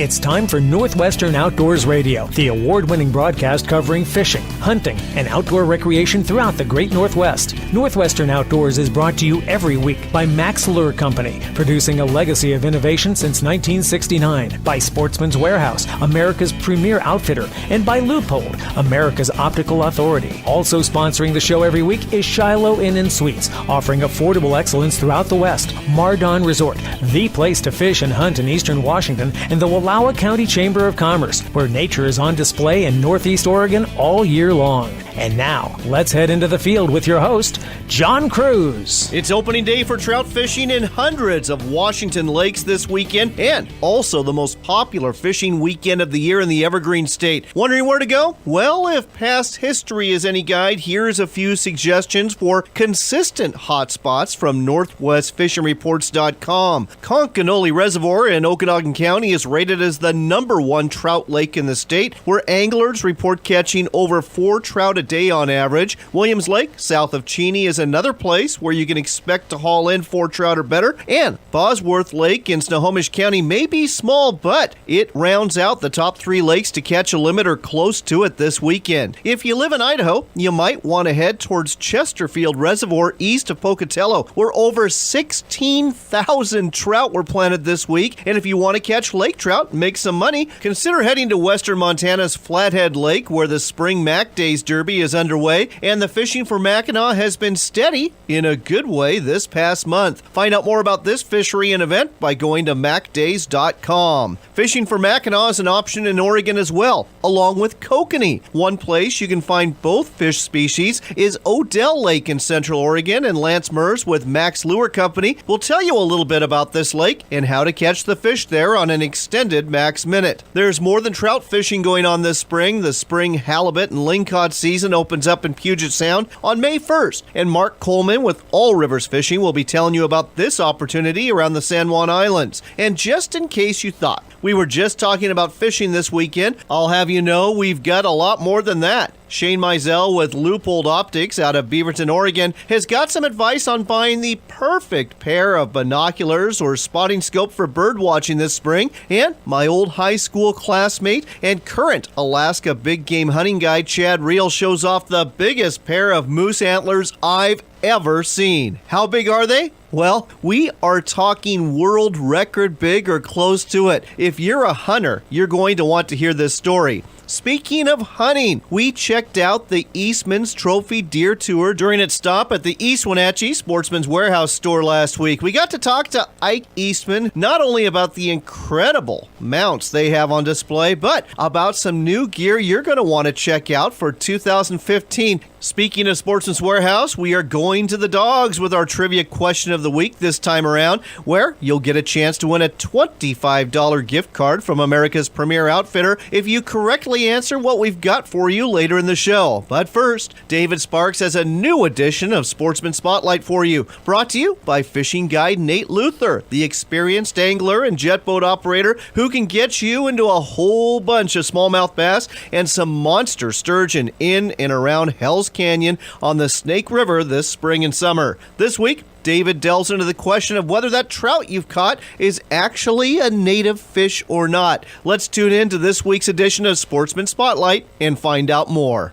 It's time for Northwestern Outdoors Radio, the award-winning broadcast covering fishing, hunting, and outdoor recreation throughout the Great Northwest. Northwestern Outdoors is brought to you every week by Meisel Company, producing a legacy of innovation since 1969, by Sportsman's Warehouse, America's premier outfitter, and by Leupold, America's optical authority. Also sponsoring the show every week is Shiloh Inn & Suites, offering affordable excellence throughout the West. Mardon Resort, the place to fish and hunt in eastern Washington, and the Wallowa County Chamber of Commerce, where nature is on display in Northeast Oregon all year long. And now, let's head into the field with your host, John Cruz. It's opening day for trout fishing in hundreds of Washington lakes this weekend, and also the most popular fishing weekend of the year in the Evergreen State. Wondering where to go? Well, if past history is any guide, here's a few suggestions for consistent hot spots from NorthwestFishingReports.com. Concanoli Reservoir in Okanogan County is rated as the #1 trout lake in the state, where anglers report catching over 4 trout a day on average. Williams Lake, south of Cheney, is another place where you can expect to haul in 4 trout or better. And Bosworth Lake in Snohomish County may be small, but it rounds out the top 3 lakes to catch a limit or close to it this weekend. If you live in Idaho, you might want to head towards Chesterfield Reservoir east of Pocatello, where over 16,000 trout were planted this week. And if you want to catch lake trout and make some money, consider heading to western Montana's Flathead Lake, where the Spring Mac Days Derby is underway, and the fishing for Mackinac has been steady in a good way this past month. Find out more about this fishery and event by going to macdays.com. Fishing for Mackinac is an option in Oregon as well, along with kokanee. One place you can find both fish species is Odell Lake in Central Oregon, and Lance Mers with Max Lure Company will tell you a little bit about this lake and how to catch the fish there on an extended Max Minute. There's more than trout fishing going on this spring. The spring halibut and ling cod season opens up in Puget Sound on May 1st, and Mark Coleman with All Rivers Fishing will be telling you about this opportunity around the San Juan Islands. And just in case you thought we were just talking about fishing this weekend, I'll have you know we've got a lot more than that. Shane Meisel with Leupold Optics out of Beaverton, Oregon, has got some advice on buying the perfect pair of binoculars or spotting scope for bird watching this spring. And my old high school classmate and current Alaska big game hunting guide Chad Reel shows off the biggest pair of moose antlers I've ever seen. How big are they? Well, we are talking world record big or close to it. If you're a hunter, you're going to want to hear this story. Speaking of hunting, we checked out the Eastman's Trophy Deer Tour during its stop at the East Wenatchee Sportsman's Warehouse store last week. We got to talk to Ike Eastman not only about the incredible mounts they have on display, but about some new gear you're going to want to check out for 2015. Speaking of Sportsman's Warehouse, we are going to the dogs with our trivia question of the week this time around, where you'll get a chance to win a $25 gift card from America's premier outfitter if you correctly answer what we've got for you later in the show. But first, David Sparks has a new edition of Sportsman Spotlight for you, brought to you by fishing guide Nate Luther, the experienced angler and jet boat operator who can get you into a whole bunch of smallmouth bass and some monster sturgeon in and around Hell's Canyon on the Snake River this spring and summer. This week, David delves into the question of whether that trout you've caught is actually a native fish or not. Let's tune in to this week's edition of Sportsman Spotlight and find out more.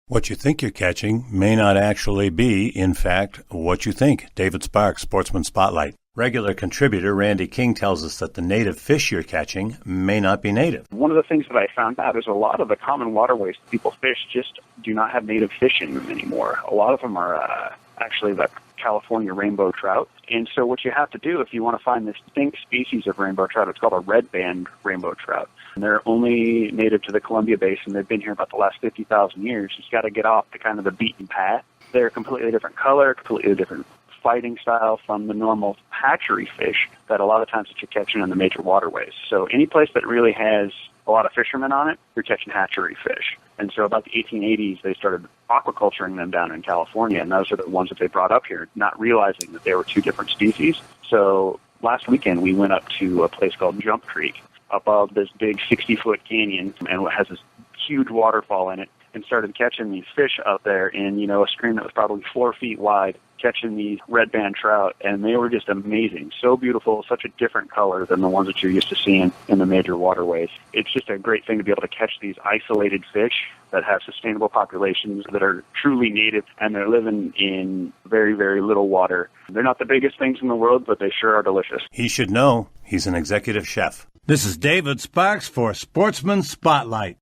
What you think you're catching may not actually be, in fact, what you think. David Sparks, Sportsman Spotlight. Regular contributor Randy King tells us that the native fish you're catching may not be native. One of the things that I found out is a lot of the common waterways that people fish just do not have native fish in them anymore. A lot of them are actually the California rainbow trout. And so what you have to do if you want to find this distinct species of rainbow trout, it's called a red band rainbow trout. And they're only native to the Columbia Basin. They've been here about the last 50,000 years. You've got to get off the kind of the beaten path. They're a completely different color, completely different fighting style from the normal hatchery fish that a lot of times that you're catching on the major waterways. So any place that really has a lot of fishermen on it, you're catching hatchery fish. And so about the 1880s, they started aquaculturing them down in California, and those are the ones that they brought up here, not realizing that they were 2 different species. So last weekend, we went up to a place called Jump Creek above this big 60-foot canyon, and it has this huge waterfall in it. and started catching these fish out there in, a stream that was probably 4 feet wide, catching these red band trout, and they were just amazing. So beautiful, such a different color than the ones that you're used to seeing in the major waterways. It's just a great thing to be able to catch these isolated fish that have sustainable populations that are truly native, and they're living in very, very little water. They're not the biggest things in the world, but they sure are delicious. He should know. He's an executive chef. This is David Sparks for Sportsman Spotlight.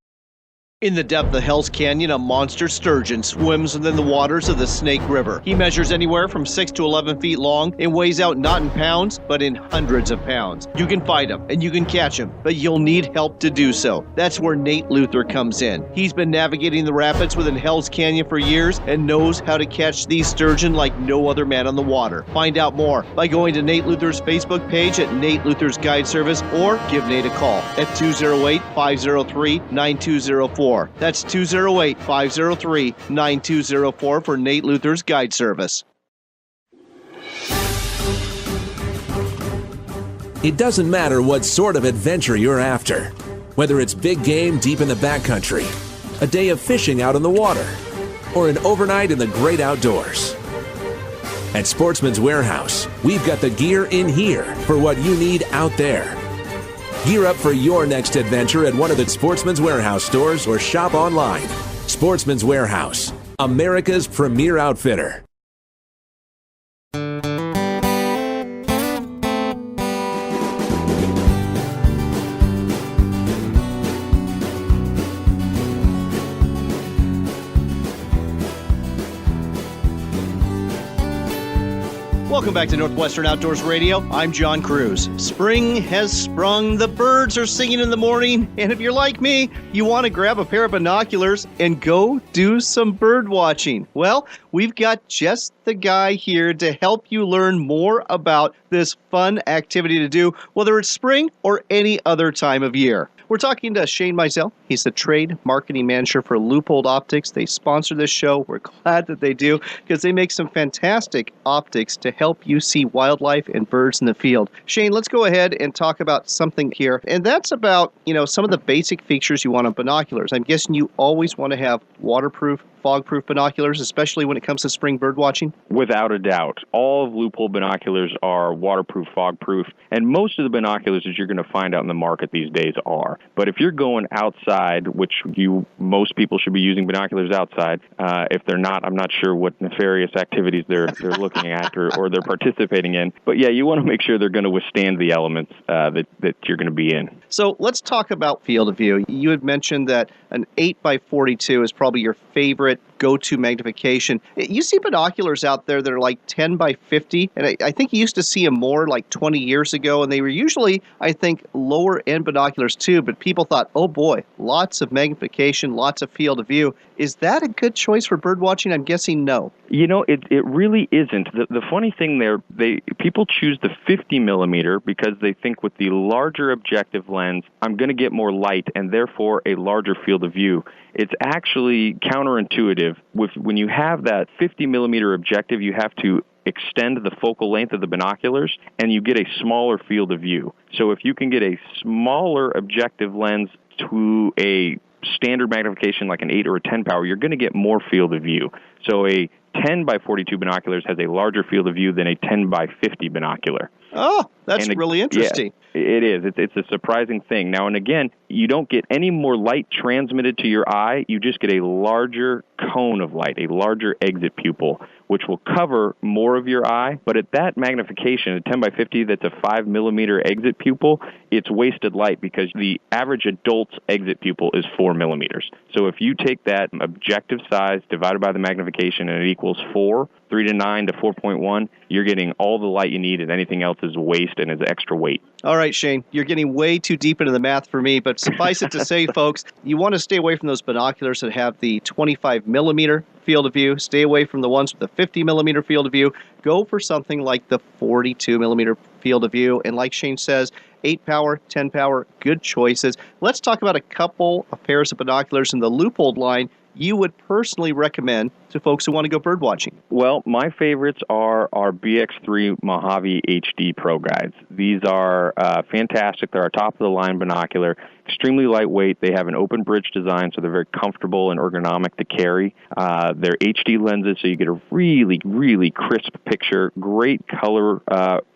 In the depth of Hell's Canyon, a monster sturgeon swims within the waters of the Snake River. He measures anywhere from 6 to 11 feet long and weighs out not in pounds, but in hundreds of pounds. You can fight him and you can catch him, but you'll need help to do so. That's where Nate Luther comes in. He's been navigating the rapids within Hell's Canyon for years and knows how to catch these sturgeon like no other man on the water. Find out more by going to Nate Luther's Facebook page at Nate Luther's Guide Service, or give Nate a call at 208-503-9204. That's 208-503-9204 for Nate Luther's Guide Service. It doesn't matter what sort of adventure you're after, whether it's big game deep in the backcountry, a day of fishing out in the water, or an overnight in the great outdoors. At Sportsman's Warehouse, we've got the gear in here for what you need out there. Gear up for your next adventure at one of the Sportsman's Warehouse stores or shop online. Sportsman's Warehouse, America's premier outfitter. Welcome back to Northwestern Outdoors Radio. I'm John Cruz. Spring has sprung, the birds are singing in the morning, and if you're like me, you want to grab a pair of binoculars and go do some bird watching. Well, we've got just the guy here to help you learn more about this fun activity to do, whether it's spring or any other time of year. We're talking to Shane Meisel. He's the trade marketing manager for Leupold Optics. They sponsor this show. We're glad that they do, because they make some fantastic optics to help you see wildlife and birds in the field. Shane, let's go ahead and talk about something here, and that's about, some of the basic features you want on binoculars. I'm guessing you always want to have waterproof, fog-proof binoculars, especially when it comes to spring bird watching? Without a doubt. All of Leupold binoculars are waterproof, fog-proof, and most of the binoculars that you're going to find out in the market these days are. But if you're going outside, which most people should be using binoculars outside, if they're not, I'm not sure what nefarious activities they're looking at or they're participating in. But yeah, you want to make sure they're going to withstand the elements that you're going to be in. So let's talk about field of view. You had mentioned that an 8x42 is probably your favorite go-to magnification. You see binoculars out there that are like 10x50, and I think you used to see them more like 20 years ago, and they were usually, I think, lower-end binoculars too, but people thought, oh boy, lots of magnification, lots of field of view. Is that a good choice for bird watching? I'm guessing no. It really isn't. The funny thing there, people choose the 50 millimeter because they think with the larger objective lens, I'm going to get more light and therefore a larger field of view. It's actually counterintuitive. When you have that 50 millimeter objective, you have to extend the focal length of the binoculars, and you get a smaller field of view. So if you can get a smaller objective lens to a standard magnification like an 8 or a 10 power, you're going to get more field of view. So a 10x42 binoculars has a larger field of view than a 10x50 binocular. Oh, that's really interesting. Yeah, it is. It's a surprising thing. Now, and again, you don't get any more light transmitted to your eye. You just get a larger cone of light, a larger exit pupil, which will cover more of your eye. But at that magnification, a 10x50, that's a 5 millimeter exit pupil, it's wasted light because the average adult's exit pupil is 4 millimeters. So if you take that objective size divided by the magnification and it equals 4, 3 to 9 to 4.1, you're getting all the light you need, and anything else is waste and is extra weight. All right, Shane, you're getting way too deep into the math for me, but suffice it to say, folks, you want to stay away from those binoculars that have the 25 millimeter field of view. Stay away from the ones with the 50 millimeter field of view. Go for something like the 42 millimeter field of view. And like Shane says, 8 power, 10 power, good choices. Let's talk about a couple of pairs of binoculars in the Leupold line you would personally recommend to folks who want to go bird watching? Well, my favorites are our BX3 Mojave HD Pro Guides. These are fantastic. They're our top-of-the-line binocular, extremely lightweight. They have an open bridge design, so they're very comfortable and ergonomic to carry. They're HD lenses, so you get a really, really crisp picture, great color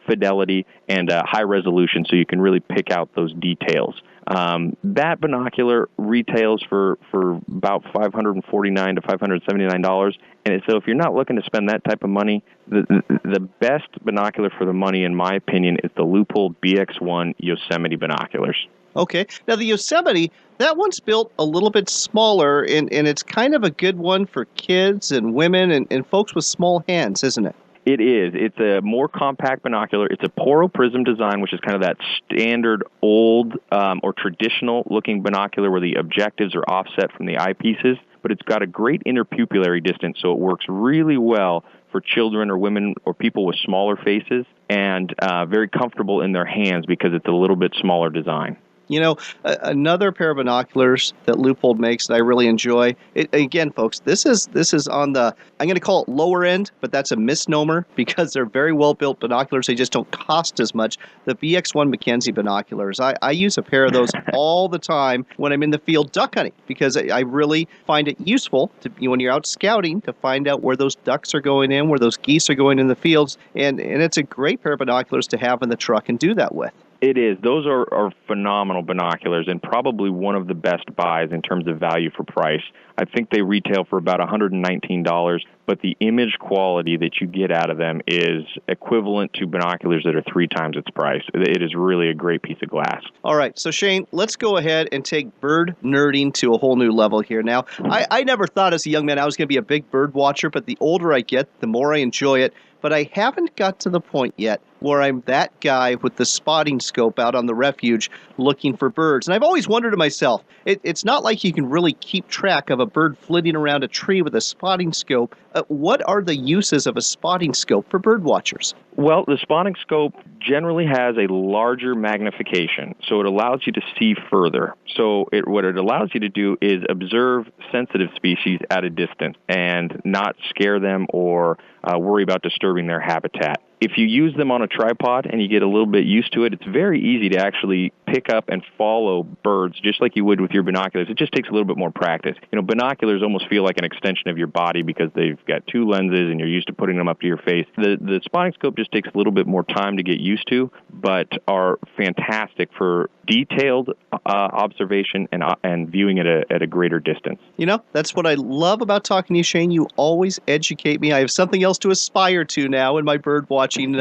fidelity, and high resolution, so you can really pick out those details. That binocular retails for about $549 to $579, and so if you're not looking to spend that type of money, the best binocular for the money, in my opinion, is the Leupold BX1 Yosemite binoculars. Okay. Now, the Yosemite, that one's built a little bit smaller, and it's kind of a good one for kids and women and folks with small hands, isn't it? It is. It's a more compact binocular. It's a poro prism design, which is kind of that standard old or traditional-looking binocular where the objectives are offset from the eyepieces, but it's got a great interpupillary distance, so it works really well for children or women or people with smaller faces, and very comfortable in their hands because it's a little bit smaller design. You know, another pair of binoculars that Leupold makes that I really enjoy. Again, folks, this is on the, I'm going to call it lower end, but that's a misnomer because they're very well-built binoculars. They just don't cost as much. The BX1 Mackenzie binoculars, I use a pair of those all the time when I'm in the field duck hunting because I really find it useful to, when you're out scouting, to find out where those ducks are going in, where those geese are going in the fields, and it's a great pair of binoculars to have in the truck and do that with. It is. Those are phenomenal binoculars and probably one of the best buys in terms of value for price. I think they retail for about $119, but the image quality that you get out of them is equivalent to binoculars that are 3 times its price. It is really a great piece of glass. All right, so Shane, let's go ahead and take bird nerding to a whole new level here. Now, I never thought as a young man I was going to be a big bird watcher, but the older I get, the more I enjoy it. But I haven't got to the point yet where I'm that guy with the spotting scope out on the refuge looking for birds. And I've always wondered to myself, it's not like you can really keep track of a bird flitting around a tree with a spotting scope. What are the uses of a spotting scope for bird watchers? Well, the spotting scope generally has a larger magnification, so it allows you to see further. So what it allows you to do is observe sensitive species at a distance and not scare them or worry about disturbing their habitat. If you use them on a tripod and you get a little bit used to it, it's very easy to actually pick up and follow birds just like you would with your binoculars. It just takes a little bit more practice. You know, binoculars almost feel like an extension of your body because they've got 2 lenses and you're used to putting them up to your face. The spotting scope just takes a little bit more time to get used to, but are fantastic for detailed observation and viewing at a greater distance. You know, that's what I love about talking to you, Shane. You always educate me. I have something else to aspire to now in my bird watching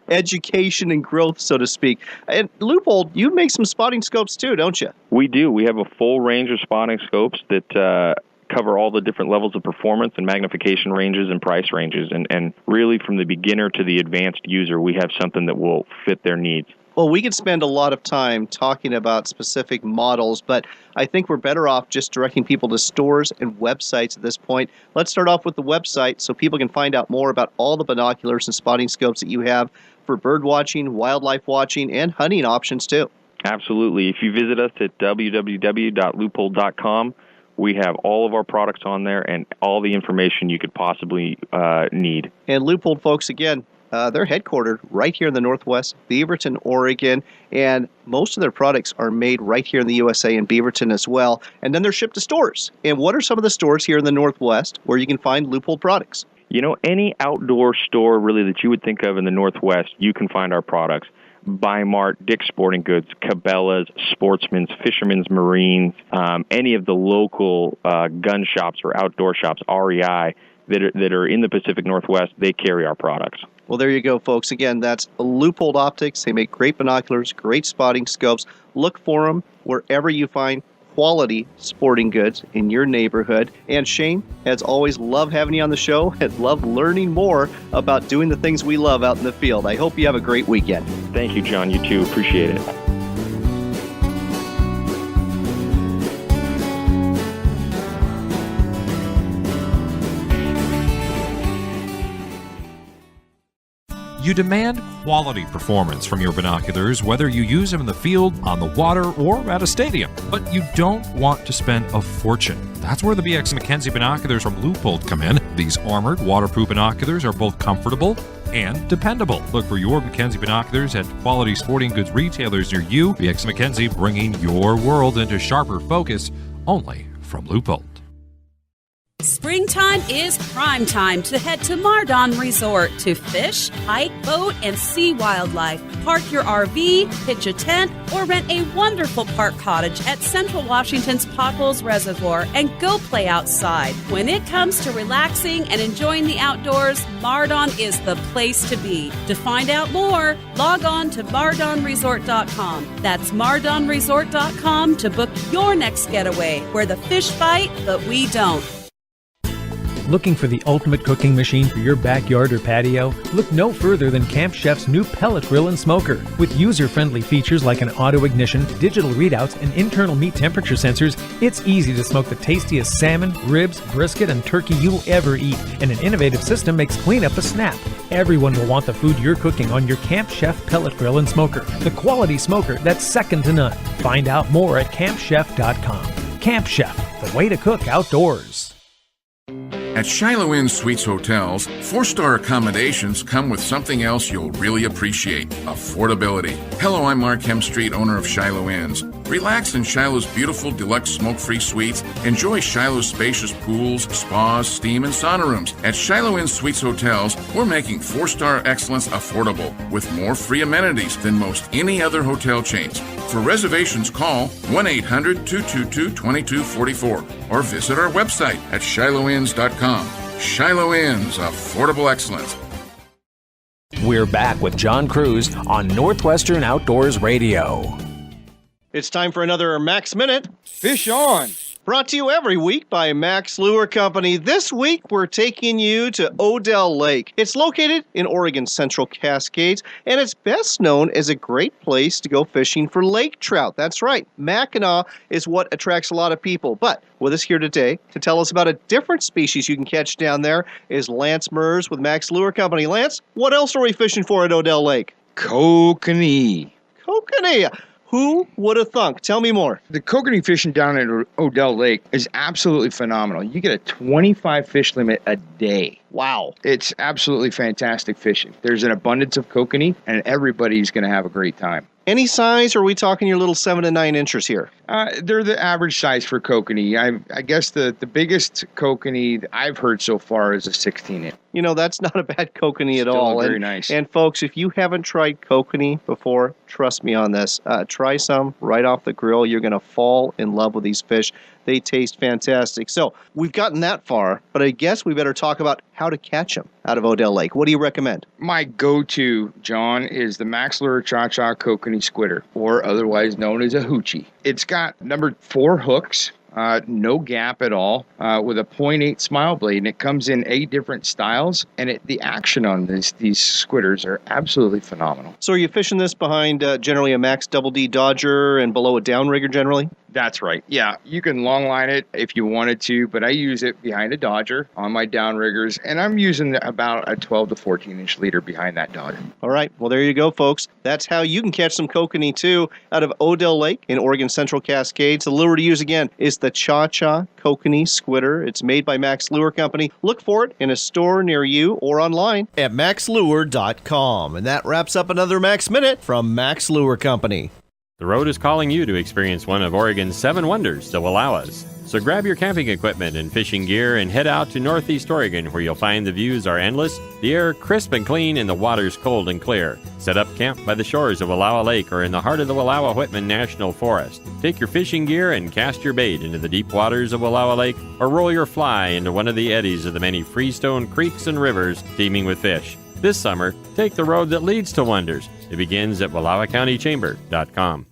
education and growth, so to speak. And Leupold, you make some spotting scopes too, don't you? We do. We have a full range of spotting scopes that cover all the different levels of performance and magnification ranges and price ranges. And really from the beginner to the advanced user, we have something that will fit their needs. Well, we could spend a lot of time talking about specific models, but I think we're better off just directing people to stores and websites at this point. Let's start off with the website so people can find out more about all the binoculars and spotting scopes that you have for bird watching, wildlife watching, and hunting options too. Absolutely. If you visit us at www.leupold.com, we have all of our products on there and all the information you could possibly need. And Leupold, folks, again, they're headquartered right here in the Northwest, Beaverton, Oregon, and most of their products are made right here in the USA in Beaverton as well, and then they're shipped to stores. And what are some of the stores here in the Northwest where you can find Leupold products? You know, any outdoor store really that you would think of in the Northwest, you can find our products. Bi-Mart, Dick's Sporting Goods, Cabela's, Sportsman's, Fisherman's Marines, any of the local gun shops or outdoor shops, REI, that are in the Pacific Northwest, they carry our products. Well, there you go, folks. Again, that's Leupold Optics. They make great binoculars, great spotting scopes. Look for them wherever you find quality sporting goods in your neighborhood. And Shane, as always, love having you on the show and love learning more about doing the things we love out in the field. I hope you have a great weekend. Thank you, John. You too. Appreciate it. You demand quality performance from your binoculars, whether you use them in the field, on the water, or at a stadium. But you don't want to spend a fortune. That's where the BX Mackenzie binoculars from Leupold come in. These armored, waterproof binoculars are both comfortable and dependable. Look for your Mackenzie binoculars at quality sporting goods retailers near you. BX Mackenzie, bringing your world into sharper focus, only from Leupold. Springtime is prime time to head to Mardon Resort to fish, hike, boat, and see wildlife. Park your RV, pitch a tent, or rent a wonderful park cottage at Central Washington's Potholes Reservoir and go play outside. When it comes to relaxing and enjoying the outdoors, Mardon is the place to be. To find out more, log on to mardonresort.com. That's mardonresort.com to book your next getaway, where the fish bite, but we don't. Looking for the ultimate cooking machine for your backyard or patio? Look no further than Camp Chef's new pellet grill and smoker. With user-friendly features like an auto ignition, digital readouts, and internal meat temperature sensors, it's easy to smoke the tastiest salmon, ribs, brisket, and turkey you'll ever eat. And an innovative system makes cleanup a snap. Everyone will want the food you're cooking on your Camp Chef pellet grill and smoker. The quality smoker that's second to none. Find out more at campchef.com. Camp Chef, the way to cook outdoors. At Shiloh Inn Suites Hotels, 4-star accommodations come with something else you'll really appreciate: affordability. Hello, I'm Mark Hemstreet, owner of Shiloh Inns. Relax in Shiloh's beautiful deluxe smoke-free suites. Enjoy Shiloh's spacious pools, spas, steam, and sauna rooms. At Shiloh Inn Suites Hotels, we're making 4-star excellence affordable with more free amenities than most any other hotel chains. For reservations, call 1-800-222-2244 or visit our website at shilohins.com. Shiloh Inns, affordable excellence. We're back with John Cruz on Northwestern Outdoors Radio. It's time for another Max Minute. Fish on! Brought to you every week by Max Lure Company. This week, we're taking you to Odell Lake. It's located in Oregon's Central Cascades, and it's best known as a great place to go fishing for lake trout. That's right, Mackinac is what attracts a lot of people. But with us here today to tell us about a different species you can catch down there is Lance Mers with Max Lure Company. Lance, what else are we fishing for at Odell Lake? Kokanee. Kokanee. Who would have thunk? Tell me more. The kokanee fishing down at Odell Lake is absolutely phenomenal. You get a 25 fish limit a day. Wow. It's absolutely fantastic fishing. There's an abundance of kokanee, and everybody's going to have a great time. Any size, or are we talking your little 7 to 9 inches here? They're the average size for kokanee. I guess the biggest kokanee I've heard so far is a 16-inch. You know, that's not a bad kokanee at all. Very nice. And folks, if you haven't tried kokanee before, trust me on this. Try some right off the grill. You're going to fall in love with these fish. They taste fantastic. So we've gotten that far, but I guess we better talk about how to catch them out of Odell Lake. What do you recommend? My go-to, John, is the Max Lure Cha-Cha Kokanee Squidder, or otherwise known as a hoochie. It's got number 4 hooks. No gap at all, with a 0.8 smile blade, and it comes in 8 different styles, and the action on these squidders are absolutely phenomenal. So are you fishing this behind generally a Max Double D Dodger and below a downrigger generally? That's right. Yeah, you can long line it if you wanted to, but I use it behind a Dodger on my downriggers, and I'm using about a 12 to 14-inch leader behind that Dodger. All right. Well, there you go, folks. That's how you can catch some kokanee, too, out of Odell Lake in Oregon Central Cascades. The lure to use, again, is the Cha-Cha Kokanee Squidder. It's made by Max Lure Company. Look for it in a store near you or online at maxlure.com. And that wraps up another Max Minute from Max Lure Company. The road is calling you to experience one of Oregon's 7 wonders, the Wallowas. So grab your camping equipment and fishing gear and head out to Northeast Oregon, where you'll find the views are endless, the air crisp and clean, and the water's cold and clear. Set up camp by the shores of Wallowa Lake or in the heart of the Wallowa-Whitman National Forest. Take your fishing gear and cast your bait into the deep waters of Wallowa Lake, or roll your fly into one of the eddies of the many freestone creeks and rivers teeming with fish. This summer, take the road that leads to wonders. It begins at WallowaCountyChamber.com.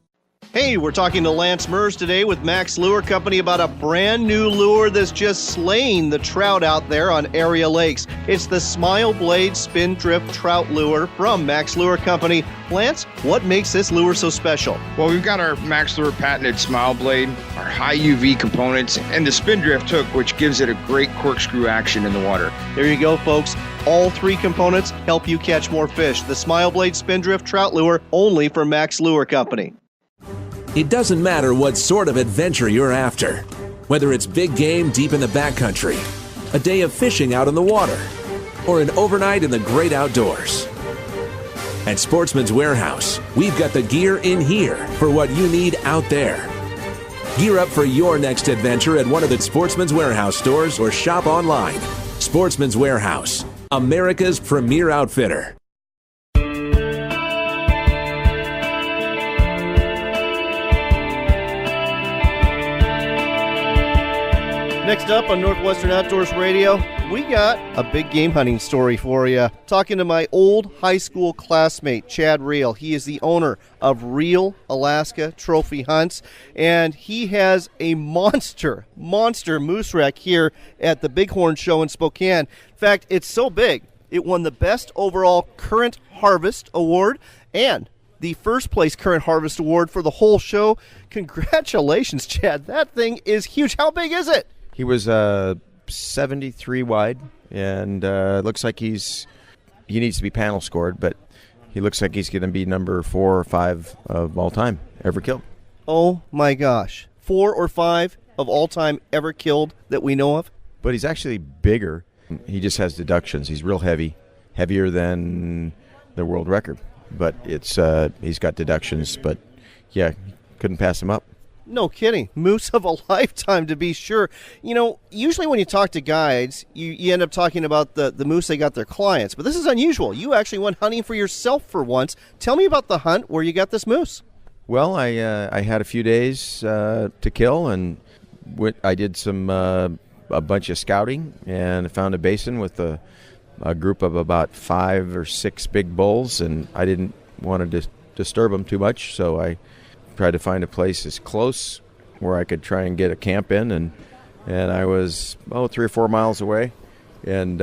Hey, we're talking to Lance Mers today with Max Lure Company about a brand new lure that's just slaying the trout out there on area lakes. It's the Smile Blade Spin Drift Trout Lure from Max Lure Company. Lance, what makes this lure so special? Well, we've got our Max Lure patented Smile Blade, our high UV components, and the Spin Drift hook, which gives it a great corkscrew action in the water. There you go, folks. all three components help you catch more fish. The Smile Blade Spindrift Trout Lure, only from Max Lure Company. It doesn't matter what sort of adventure you're after, whether it's big game deep in the backcountry, a day of fishing out in the water, or an overnight in the great outdoors. At Sportsman's Warehouse, we've got the gear in here for what you need out there. Gear up for your next adventure at one of the Sportsman's Warehouse stores or shop online. Sportsman's Warehouse, America's premier outfitter. Next up on Northwestern Outdoors Radio, we got a big game hunting story for you. Talking to my old high school classmate, Chad Reel. He is the owner of Reel Alaska Trophy Hunts, and he has a monster moose wreck here at the Bighorn Show in Spokane. In fact, it's so big, it won the Best Overall Current Harvest Award and the first place Current Harvest Award for the whole show. Congratulations, Chad. That thing is huge. How big is it? He was 73 wide, and looks like he needs to be panel scored, but he looks like he's going to be number 4 or 5 of all time ever killed. Oh my gosh. 4 or 5 of all time ever killed that we know of? But he's actually bigger. He just has deductions. He's real heavy, heavier than the world record. But it's he's got deductions, but yeah, couldn't pass him up. No kidding. Moose of a lifetime, to be sure. You know, usually when you talk to guides, you end up talking about the moose they got their clients. But this is unusual. You actually went hunting for yourself for once. Tell me about the hunt where you got this moose. Well, I had a few days to kill, and I did a bunch of scouting, and found a basin with a group of about 5 or 6 big bulls, and I didn't want to disturb them too much, so I tried to find a place as close where I could try and get a camp in, and I was 3 or 4 miles away, and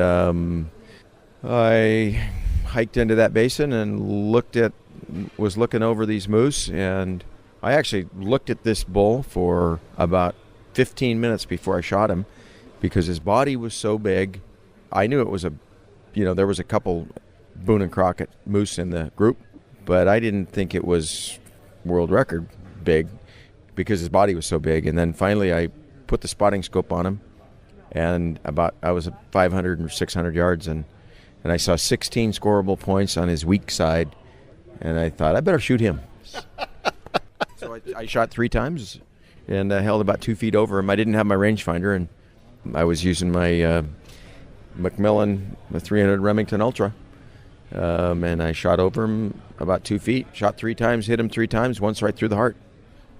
I hiked into that basin and was looking over these moose, and I actually looked at this bull for about 15 minutes before I shot him because his body was so big. I knew it was there was a couple Boone and Crockett moose in the group, but I didn't think it was world record big because his body was so big. And then finally I put the spotting scope on him, and I was at 500 or 600 yards, and I saw 16 scoreable points on his weak side, and I thought I better shoot him. So I shot 3 times and held about 2 feet over him. I didn't have my rangefinder, and I was using my Macmillan 300 Remington Ultra. And I shot over him about 2 feet, shot 3 times, hit him 3 times, once right through the heart.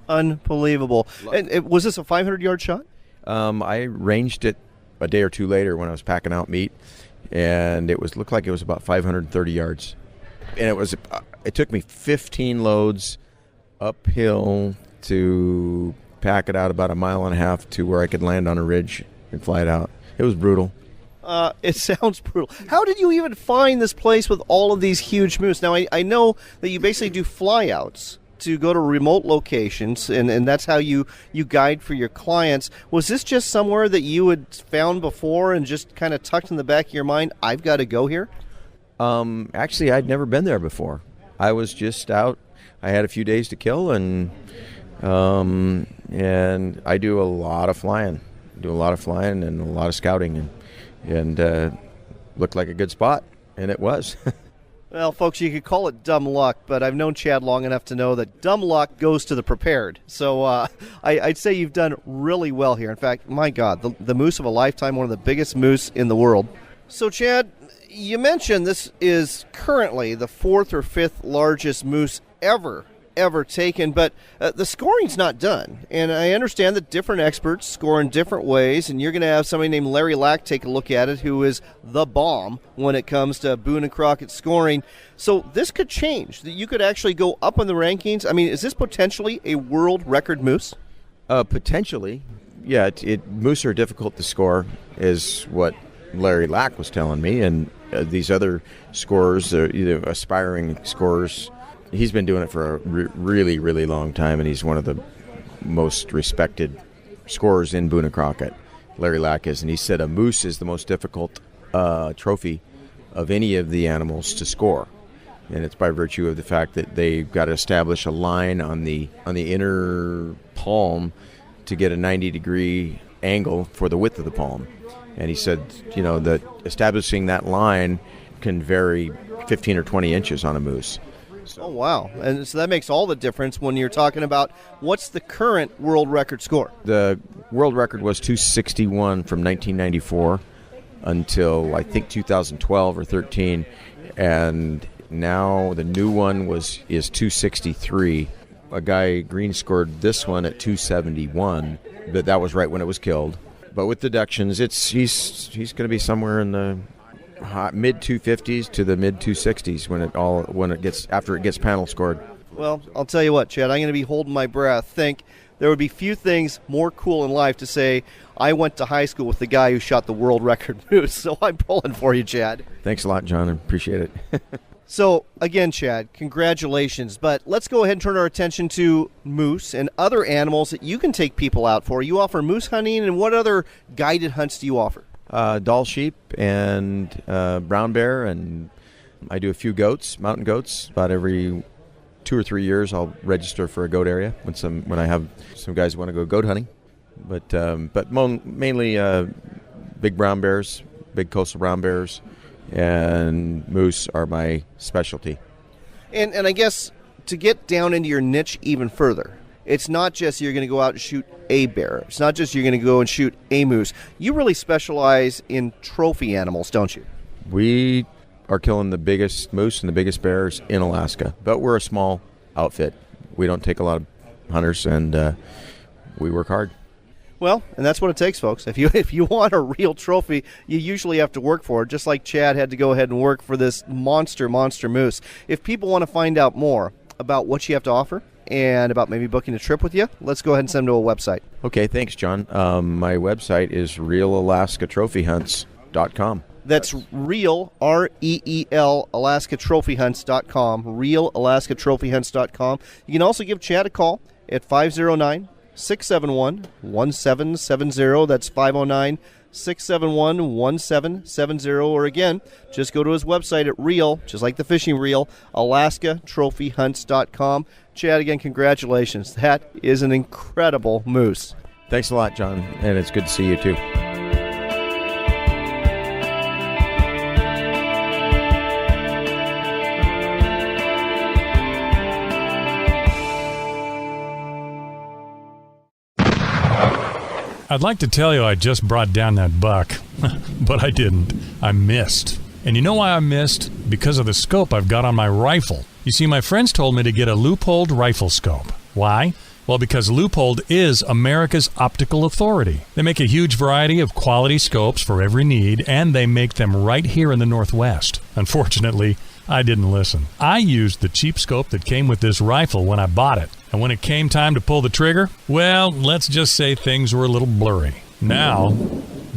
Unbelievable. And was this a 500-yard shot? I ranged it a day or 2 later when I was packing out meat, and looked like it was about 530 yards. And it took me 15 loads uphill to pack it out about 1.5 miles to where I could land on a ridge and fly it out. It was brutal. It sounds brutal. How did you even find this place with all of these huge moose? Now, I know that you basically do flyouts to go to remote locations, and that's how you guide for your clients. Was this just somewhere that you had found before and just kind of tucked in the back of your mind, I've got to go here? Actually, I'd never been there before. I was just out. I had a few days to kill, and I do a lot of flying. And a lot of scouting, and looked like a good spot, and it was. Well, folks, you could call it dumb luck, but I've known Chad long enough to know that dumb luck goes to the prepared. So I'd say you've done really well here. In fact, my God, the moose of a lifetime, one of the biggest moose in the world. So, Chad, you mentioned this is currently the 4th or 5th largest moose ever taken, but the scoring's not done. And I understand that different experts score in different ways, and you're going to have somebody named Larry Lack take a look at it, who is the bomb when it comes to Boone and Crockett scoring. So this could change, that you could actually go up in the rankings. I mean, is this potentially a world record moose? Potentially. Yeah, moose are difficult to score, is what Larry Lack was telling me, and these other scorers, either aspiring scorers, he's been doing it for a really, really long time, and he's one of the most respected scorers in Boone and Crockett. Larry Lack is, and he said a moose is the most difficult trophy of any of the animals to score. And it's by virtue of the fact that they've got to establish a line on the inner palm to get a 90-degree angle for the width of the palm. And he said, that establishing that line can vary 15 or 20 inches on a moose. Oh, wow. And so that makes all the difference when you're talking about what's the current world record score? The world record was 261 from 1994 until, I think, 2012 or 13. And now the new one is 263. A guy green scored this one at 271, but that was right when it was killed. But with deductions, he's going to be somewhere in the mid 250s to the mid 260s after it gets panel scored. Well, I'll tell you what, Chad, I'm going to be holding my breath. Think there would be few things more cool in life to say I went to high school with the guy who shot the world record moose. So I'm pulling for you, Chad. Thanks a lot, John. I appreciate it. So, again, Chad, congratulations. But let's go ahead and turn our attention to moose and other animals that you can take people out for. You offer moose hunting, and what other guided hunts do you offer? Doll sheep and brown bear, and I do a few goats, mountain goats. About every 2 or 3 years, I'll register for a goat area when I have some guys who want to go goat hunting. But mainly big brown bears, big coastal brown bears, and moose are my specialty. And I guess to get down into your niche even further, it's not just you're going to go out and shoot a bear. It's not just you're going to go and shoot a moose. You really specialize in trophy animals, don't you? We are killing the biggest moose and the biggest bears in Alaska, but we're a small outfit. We don't take a lot of hunters, and we work hard. Well, and that's what it takes, folks. If you want a real trophy, you usually have to work for it, just like Chad had to go ahead and work for this monster moose. If people want to find out more about what you have to offer and about maybe booking a trip with you, let's go ahead and send them to a website. Okay, thanks, John. My website is realalaskatrophyhunts.com. That's real, REEL, AlaskaTrophyHunts.com, realalaskatrophyhunts.com. You can also give Chad a call at 509-671-1770. That's 509-671-1770. Or again, just go to his website at real, just like the fishing reel, AlaskaTrophyHunts.com. Chad, again, congratulations. That is an incredible moose. Thanks a lot, John, and it's good to see you too. I'd like to tell you I just brought down that buck, but I didn't. I missed. And you know why I missed? Because of the scope I've got on my rifle. You see, my friends told me to get a Leupold rifle scope. Why? Well, because Leupold is America's optical authority. They make a huge variety of quality scopes for every need, and they make them right here in the Northwest. Unfortunately, I didn't listen. I used the cheap scope that came with this rifle when I bought it. And when it came time to pull the trigger, well, let's just say things were a little blurry. Now,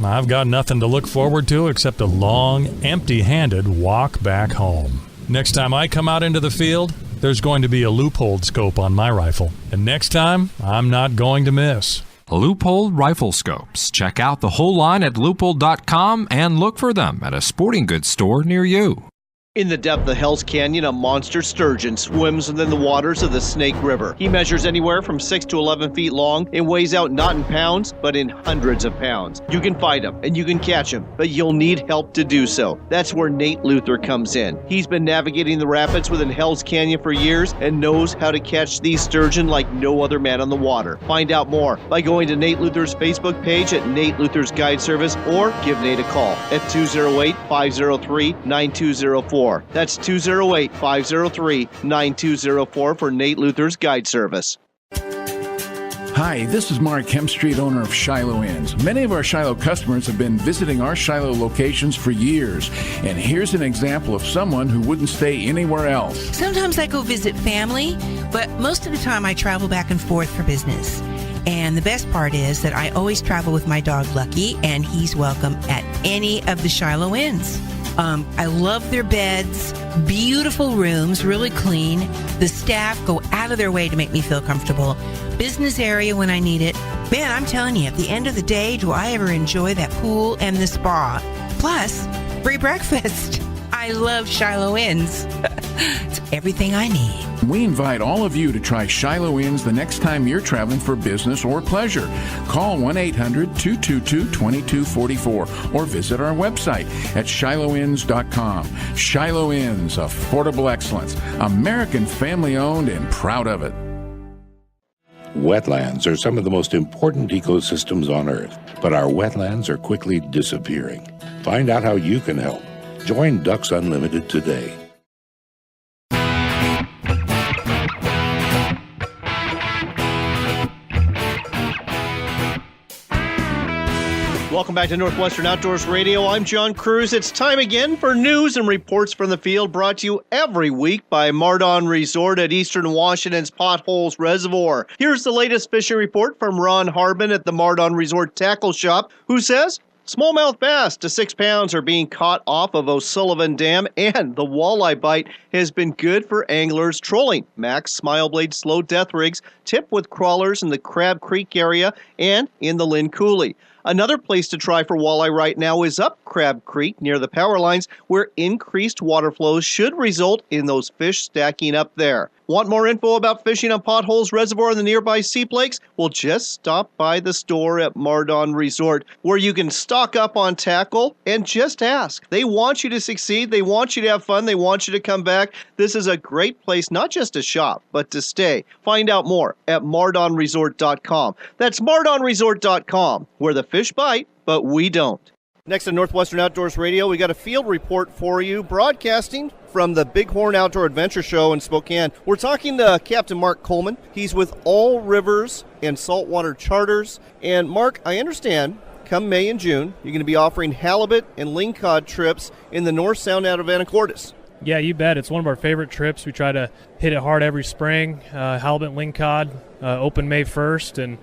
I've got nothing to look forward to except a long, empty-handed walk back home. Next time I come out into the field, there's going to be a Leupold scope on my rifle. And next time, I'm not going to miss. Leupold rifle scopes. Check out the whole line at leupold.com and look for them at a sporting goods store near you. In the depth of Hell's Canyon, a monster sturgeon swims within the waters of the Snake River. He measures anywhere from 6 to 11 feet long and weighs out not in pounds, but in hundreds of pounds. You can fight him and you can catch him, but you'll need help to do so. That's where Nate Luther comes in. He's been navigating the rapids within Hell's Canyon for years and knows how to catch these sturgeon like no other man on the water. Find out more by going to Nate Luther's Facebook page at Nate Luther's Guide Service, or give Nate a call at 208-503-9204. That's 208-503-9204 for Nate Luther's Guide Service. Hi, this is Mark Hemstreet, owner of Shiloh Inns. Many of our Shiloh customers have been visiting our Shiloh locations for years, and here's an example of someone who wouldn't stay anywhere else. Sometimes I go visit family, but most of the time I travel back and forth for business. And the best part is that I always travel with my dog Lucky, and he's welcome at any of the Shiloh Inns. I love their beds, beautiful rooms, really clean. The staff go out of their way to make me feel comfortable. Business area when I need it. Man, I'm telling you, at the end of the day, do I ever enjoy that pool and the spa. Plus, free breakfast. I love Shiloh Inns. It's everything I need. We invite all of you to try Shiloh Inns the next time you're traveling for business or pleasure. Call 1-800-222-2244 or visit our website at shilohins.com. Shiloh Inns, affordable excellence. American family-owned and proud of it. Wetlands are some of the most important ecosystems on Earth, but our wetlands are quickly disappearing. Find out how you can help. Join Ducks Unlimited today. Welcome back to Northwestern Outdoors Radio. I'm John Cruz. It's time again for news and reports from the field, brought to you every week by Mardon Resort at Eastern Washington's Potholes Reservoir. Here's the latest fishing report from Ron Harbin at the Mardon Resort Tackle Shop, who says smallmouth bass to 6 pounds are being caught off of O'Sullivan Dam, and the walleye bite has been good for anglers trolling Max Smileblade slow death rigs tipped with crawlers in the Crab Creek area and in the Lynn Coulee. Another place to try for walleye right now is up Crab Creek near the power lines, where increased water flows should result in those fish stacking up there. Want more info about fishing on Potholes Reservoir and the nearby Seep Lakes? Well, just stop by the store at Mardon Resort, where you can stock up on tackle and just ask. They want you to succeed. They want you to have fun. They want you to come back. This is a great place, not just to shop, but to stay. Find out more at mardonresort.com. That's mardonresort.com, where the fish bite, but we don't. Next on Northwestern Outdoors Radio, we got a field report for you, broadcasting from the Bighorn Outdoor Adventure Show in Spokane. We're talking to Captain Mark Coleman. He's with All Rivers and Saltwater Charters. And Mark, I understand, come May and June, you're going to be offering halibut and lingcod trips in the North Sound out of Anacortes. Yeah, you bet. It's one of our favorite trips. We try to hit it hard every spring. Halibut and lingcod open May 1st, and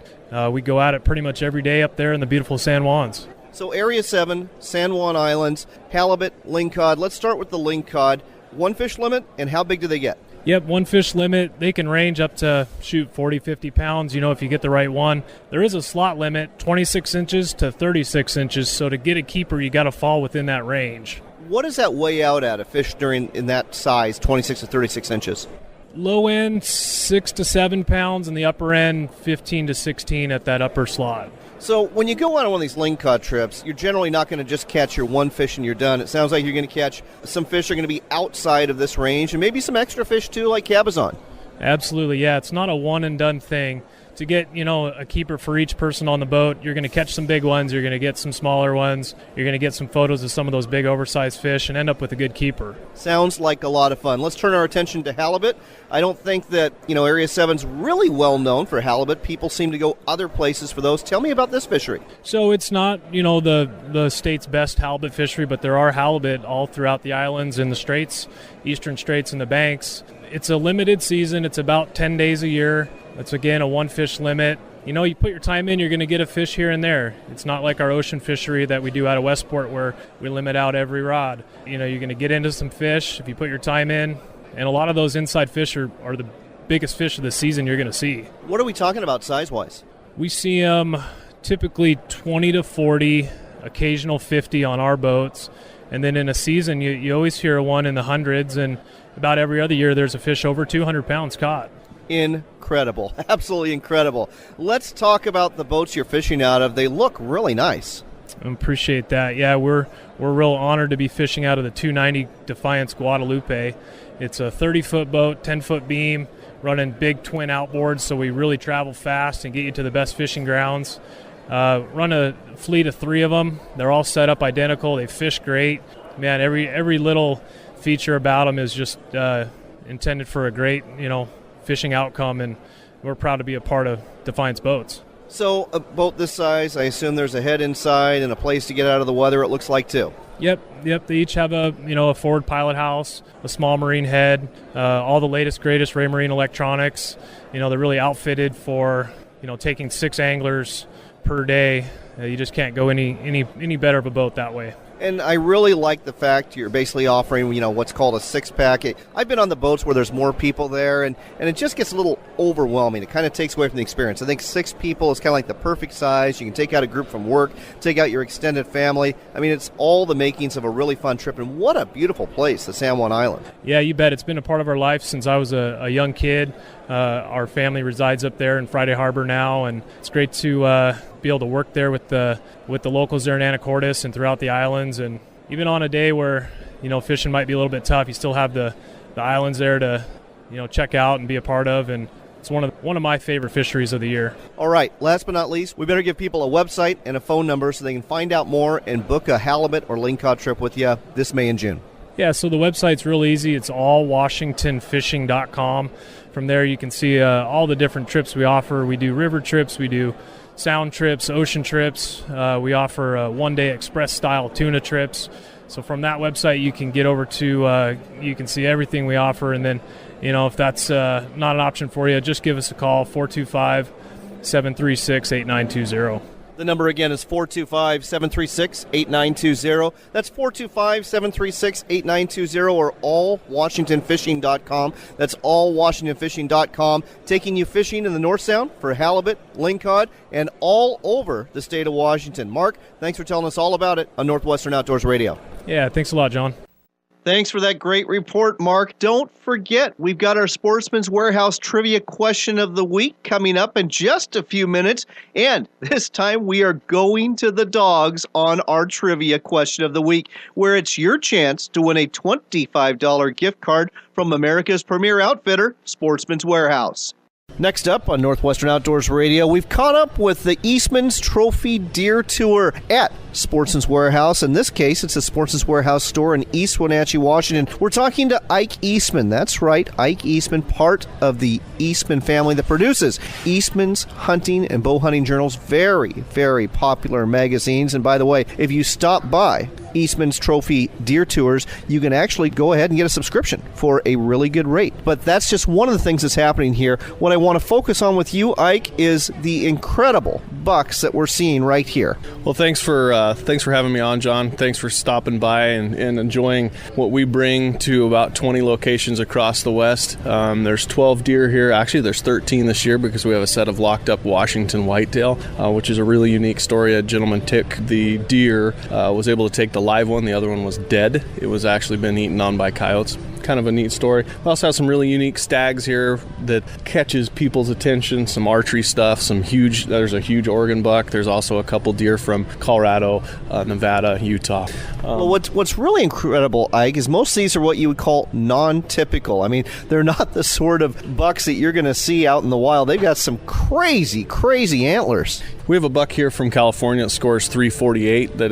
we go at it pretty much every day up there in the beautiful San Juans. So Area 7, San Juan Islands, halibut, lingcod. Let's start with the lingcod. One fish limit, and how big do they get? Yep, one fish limit. They can range up to, 40, 50 pounds, if you get the right one. There is a slot limit, 26 inches to 36 inches, so to get a keeper, you got to fall within that range. What does that weigh out at, a fish in that size, 26 to 36 inches? Low end, 6 to 7 pounds, and the upper end, 15 to 16 at that upper slot. So when you go on one of these lingcod trips, you're generally not going to just catch your one fish and you're done. It sounds like you're going to catch some fish that are going to be outside of this range, and maybe some extra fish too, like cabezon. Absolutely, yeah. It's not a one-and-done thing. To get, a keeper for each person on the boat, you're going to catch some big ones, you're going to get some smaller ones, you're going to get some photos of some of those big oversized fish and end up with a good keeper. Sounds like a lot of fun. Let's turn our attention to halibut. I don't think that, Area 7's really well known for halibut. People seem to go other places for those. Tell me about this fishery. So it's not, the state's best halibut fishery, but there are halibut all throughout the islands and the straits, eastern straits and the banks. It's a limited season. It's about 10 days a year. It's, again, a one-fish limit. You put your time in, you're going to get a fish here and there. It's not like our ocean fishery that we do out of Westport where we limit out every rod. You're going to get into some fish if you put your time in, and a lot of those inside fish are the biggest fish of the season you're going to see. What are we talking about size-wise? We see them typically 20 to 40, occasional 50 on our boats. And then in a season, you always hear one in the hundreds, and about every other year there's a fish over 200 pounds caught. Incredible. Absolutely incredible. Let's talk about the boats you're fishing out of. They look really nice. I appreciate that. Yeah, we're real honored to be fishing out of the 290 Defiance Guadalupe. It's a 30-foot boat, 10-foot beam, running big twin outboards, so we really travel fast and get you to the best fishing grounds. Run a fleet of 3 of them. They're all set up identical. They fish great. Man, every little feature about them is just intended for a great, fishing outcome, and we're proud to be a part of Defiance Boats. So a boat this size, I assume there's a head inside and a place to get out of the weather, it looks like, too. Yep. They each have a forward pilot house, a small marine head, all the latest, greatest Raymarine electronics. They're really outfitted for, taking 6 anglers per day. You just can't go any better of a boat that way. And I really like the fact you're basically offering, what's called a 6-pack. I've been on the boats where there's more people there, and it just gets a little overwhelming. It kind of takes away from the experience. I think 6 people is kind of like the perfect size. You can take out a group from work, take out your extended family. I mean, it's all the makings of a really fun trip, and what a beautiful place, the San Juan Island. Yeah, you bet. It's been a part of our life since I was a young kid. Our family resides up there in Friday Harbor now, and it's great to be able to work there with the locals there in Anacortes and throughout the islands. And even on a day where fishing might be a little bit tough, you still have the islands there to check out and be a part of. And it's one of my favorite fisheries of the year. All right, last but not least, we better give people a website and a phone number so they can find out more and book a halibut or lingcod trip with you this May and June. Yeah, so the website's real easy. It's allwashingtonfishing.com. From there you can see all the different trips we offer. We do river trips, we do sound trips, ocean trips. We offer one-day express-style tuna trips. So from that website you can get over to, you can see everything we offer. And then, if that's not an option for you, just give us a call, 425-736-8920. The number again is 425-736-8920. That's 425-736-8920 or allwashingtonfishing.com. That's allwashingtonfishing.com. Taking you fishing in the North Sound for halibut, lingcod, and all over the state of Washington. Mark, thanks for telling us all about it on Northwestern Outdoors Radio. Yeah, thanks a lot, John. Thanks for that great report, Mark. Don't forget, we've got our Sportsman's Warehouse Trivia Question of the Week coming up in just a few minutes. And this time we are going to the dogs on our Trivia Question of the Week, where it's your chance to win a $25 gift card from America's premier outfitter, Sportsman's Warehouse. Next up on Northwestern Outdoors Radio, we've caught up with the Eastman's Trophy Deer Tour at Sportsman's Warehouse. In this case, it's a Sportsman's Warehouse store in East Wenatchee, Washington. We're talking to Ike Eastman. That's right, Ike Eastman, part of the Eastman family that produces Eastman's Hunting and Bow Hunting Journals. Very, very popular magazines. And by the way, if you stop by Eastman's Trophy Deer Tours, you can actually go ahead and get a subscription for a really good rate. But that's just one of the things that's happening here. What I want to focus on with you, Ike, is the incredible bucks that we're seeing right here. Well, thanks for having me on, John. Thanks for stopping by and enjoying what we bring to about 20 locations across the West. There's 12 deer here. Actually, there's 13 this year because we have a set of locked up Washington whitetail, which is a really unique story. A gentleman took the deer, was able to take the live one. The other one was dead. It was actually been eaten on by coyotes. Kind of a neat story. We also have some really unique stags here that catches people's attention, some archery stuff, there's a huge Oregon buck. There's also a couple deer from Colorado, Nevada, Utah. Well, what's really incredible, Ike, is most of these are what you would call non-typical. I mean, they're not the sort of bucks that you're going to see out in the wild. They've got some crazy, crazy antlers. We have a buck here from California that scores 348 that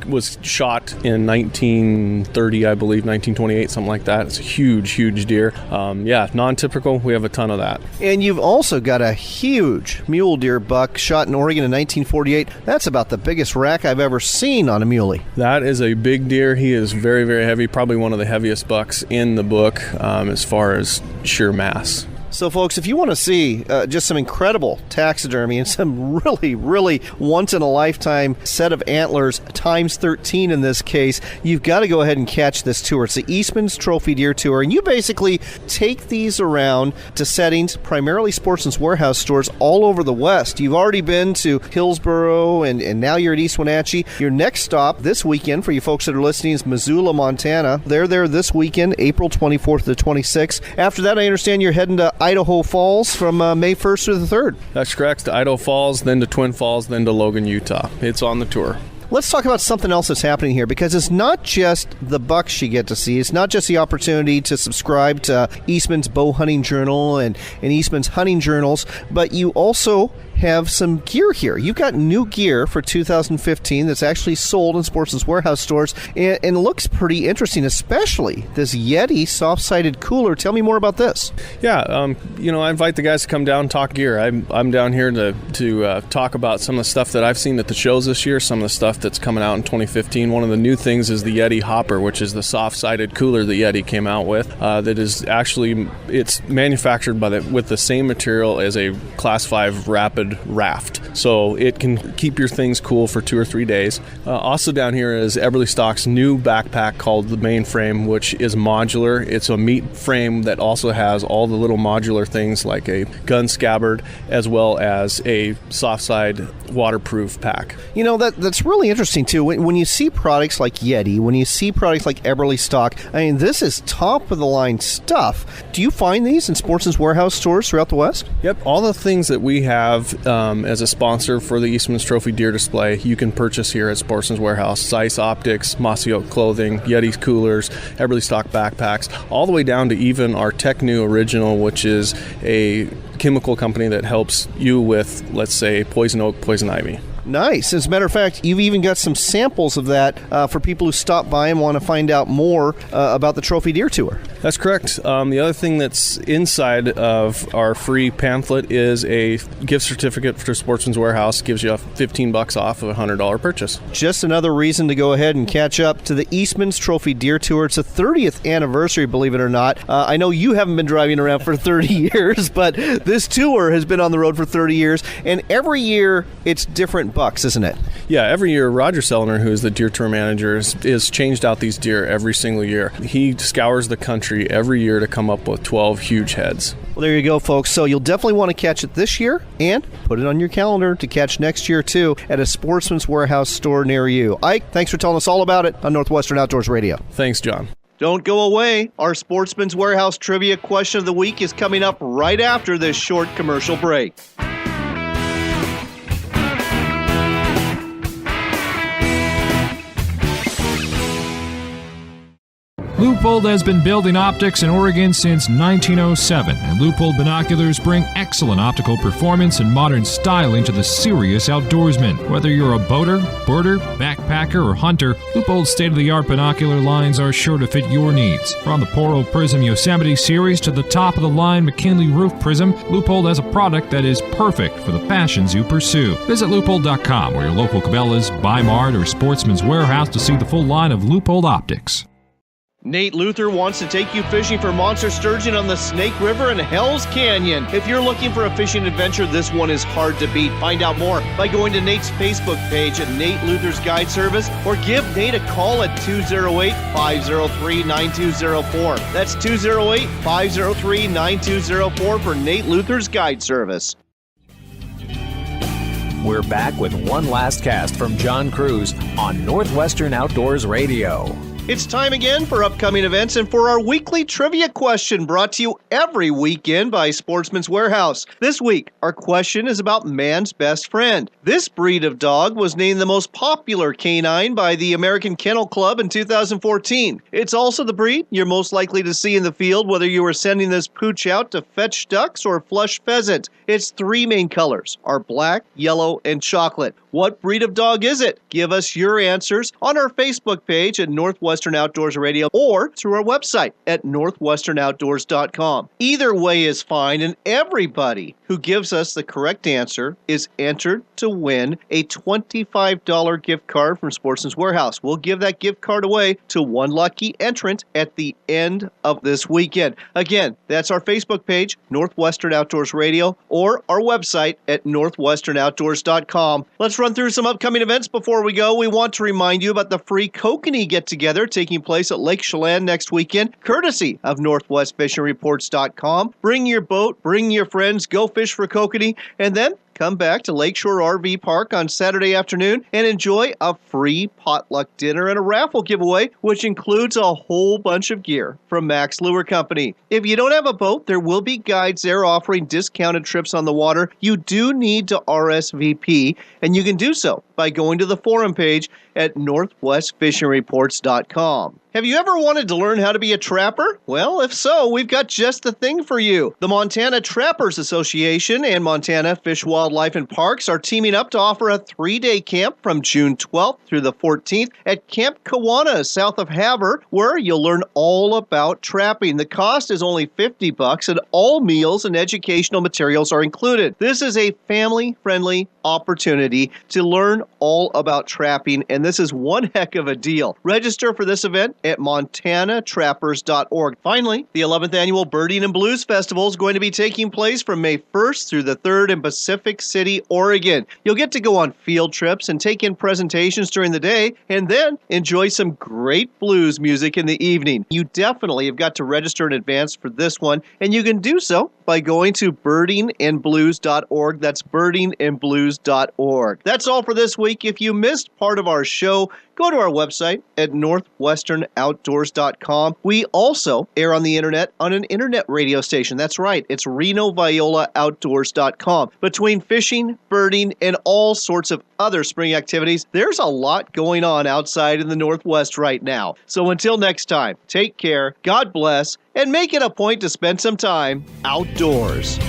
was shot in 1930, I believe, 1928, something like that. It's a huge, huge deer. Non-typical. We have a ton of that. And you've also got a huge mule deer buck shot in Oregon in 1948. That's about the biggest rack I've ever seen on a muley. That is a big deer. He is very, very heavy, probably one of the heaviest bucks in the book as far as sheer mass. So, folks, if you want to see just some incredible taxidermy and some really, really once-in-a-lifetime set of antlers, times 13 in this case, you've got to go ahead and catch this tour. It's the Eastman's Trophy Deer Tour, and you basically take these around to settings, primarily Sportsman's Warehouse stores all over the West. You've already been to Hillsboro, and now you're at East Wenatchee. Your next stop this weekend, for you folks that are listening, is Missoula, Montana. They're there this weekend, April 24th to 26th. After that, I understand you're heading to Idaho Falls from May 1st through the 3rd. That's correct. To Idaho Falls, then to Twin Falls, then to Logan, Utah. It's on the tour. Let's talk about something else that's happening here, because it's not just the bucks you get to see. It's not just the opportunity to subscribe to Eastman's Bow Hunting Journal and Eastman's Hunting Journals, but you also have some gear here. You've got new gear for 2015 that's actually sold in Sportsman's Warehouse stores and looks pretty interesting, especially this Yeti soft-sided cooler. Tell me more about this. Yeah, I invite the guys to come down and talk gear. I'm down here to talk about some of the stuff that I've seen at the shows this year, some of the stuff that's coming out in 2015. One of the new things is the Yeti Hopper, which is the soft-sided cooler that Yeti came out with. That is actually, it's manufactured with the same material as a Class 5 Rapid wood raft. So it can keep your things cool for 2 or 3 days. Also down here is Eberly Stock's new backpack called the Mainframe, which is modular. It's a meat frame that also has all the little modular things like a gun scabbard as well as a soft side waterproof pack. You know, that's really interesting too. When you see products like Yeti, when you see products like Eberly Stock, I mean, this is top of the line stuff. Do you find these in Sportsman's Warehouse stores throughout the West? Yep, all the things that we have as a sponsor for the Eastman's Trophy Deer Display, you can purchase here at Sportsman's Warehouse. Zeiss Optics, Mossy Oak Clothing, Yeti coolers, Eberly Stock backpacks, all the way down to even our Tech New Original, which is a chemical company that helps you with, let's say, poison oak, poison ivy. Nice. As a matter of fact, you've even got some samples of that for people who stop by and want to find out more about the Trophy Deer Tour. That's correct. The other thing that's inside of our free pamphlet is a gift certificate for Sportsman's Warehouse. Gives you $15 off of a $100 purchase. Just another reason to go ahead and catch up to the Eastman's Trophy Deer Tour. It's the 30th anniversary, believe it or not. I know you haven't been driving around for 30 years, but this tour has been on the road for 30 years, and every year it's different bucks, isn't it? Yeah, every year Roger Sellner, who is the deer tour manager, is changed out these deer every single year. He scours the country every year to come up with 12 huge heads. Well, there you go, folks. So you'll definitely want to catch it this year and put it on your calendar to catch next year, too, at a Sportsman's Warehouse store near you. Ike, thanks for telling us all about it on Northwestern Outdoors Radio. Thanks, John. Don't go away. Our Sportsman's Warehouse Trivia Question of the Week is coming up right after this short commercial break. Leupold has been building optics in Oregon since 1907, and Leupold binoculars bring excellent optical performance and modern styling to the serious outdoorsman. Whether you're a boater, birder, backpacker, or hunter, Leupold's state-of-the-art binocular lines are sure to fit your needs. From the Poro Prism Yosemite series to the top-of-the-line McKinley Roof Prism, Leupold has a product that is perfect for the passions you pursue. Visit Leupold.com or your local Cabela's, Bi-Mart, or Sportsman's Warehouse to see the full line of Leupold Optics. Nate Luther wants to take you fishing for monster sturgeon on the Snake River and Hell's Canyon. If you're looking for a fishing adventure, this one is hard to beat. Find out more by going to Nate's Facebook page at Nate Luther's Guide Service or give Nate a call at 208-503-9204. That's 208-503-9204 for Nate Luther's Guide Service. We're back with one last cast from John Cruz on Northwestern Outdoors Radio. It's time again for upcoming events and for our weekly trivia question brought to you every weekend by Sportsman's Warehouse. This week, our question is about man's best friend. This breed of dog was named the most popular canine by the American Kennel Club in 2014. It's also the breed you're most likely to see in the field whether you are sending this pooch out to fetch ducks or flush pheasant. Its three main colors are black, yellow, and chocolate. What breed of dog is it? Give us your answers on our Facebook page at Northwestern Outdoors Radio or through our website at northwesternoutdoors.com. Either way is fine, and everybody who gives us the correct answer is entered to win a $25 gift card from Sportsman's Warehouse. We'll give that gift card away to one lucky entrant at the end of this weekend. Again, that's our Facebook page, Northwestern Outdoors Radio, or our website at northwesternoutdoors.com. Let's run through some upcoming events before we go. We want to remind you about the free kokanee get-together taking place at Lake Chelan next weekend, courtesy of NorthwestFishingReports.com. Bring your boat, bring your friends, go fish for kokanee, and then come back to Lakeshore RV Park on Saturday afternoon and enjoy a free potluck dinner and a raffle giveaway, which includes a whole bunch of gear from Max Lure Company. If you don't have a boat, there will be guides there offering discounted trips on the water. You do need to RSVP, and you can do so by going to the forum page at NorthwestFishingReports.com. Have you ever wanted to learn how to be a trapper? Well, if so, we've got just the thing for you. The Montana Trappers Association and Montana Fish, Wildlife, and Parks are teaming up to offer a 3-day camp from June 12th through the 14th at Camp Kawana, south of Havre, where you'll learn all about trapping. The cost is only $50, and all meals and educational materials are included. This is a family-friendly opportunity to learn all about trapping, and this is one heck of a deal. Register for this event at montanatrappers.org. Finally, the 11th annual Birding and Blues Festival is going to be taking place from May 1st through the 3rd in Pacific Pacific City, Oregon. You'll get to go on field trips and take in presentations during the day, and then enjoy some great blues music in the evening. You definitely have got to register in advance for this one, and you can do so by going to birdingandblues.org. That's birdingandblues.org. That's all for this week. If you missed part of our show, go to our website at northwesternoutdoors.com. We also air on the internet on an internet radio station. That's right, it's renoviolaoutdoors.com. Between fishing, birding, and all sorts of other spring activities, there's a lot going on outside in the Northwest right now. So until next time, take care, God bless, and make it a point to spend some time outdoors.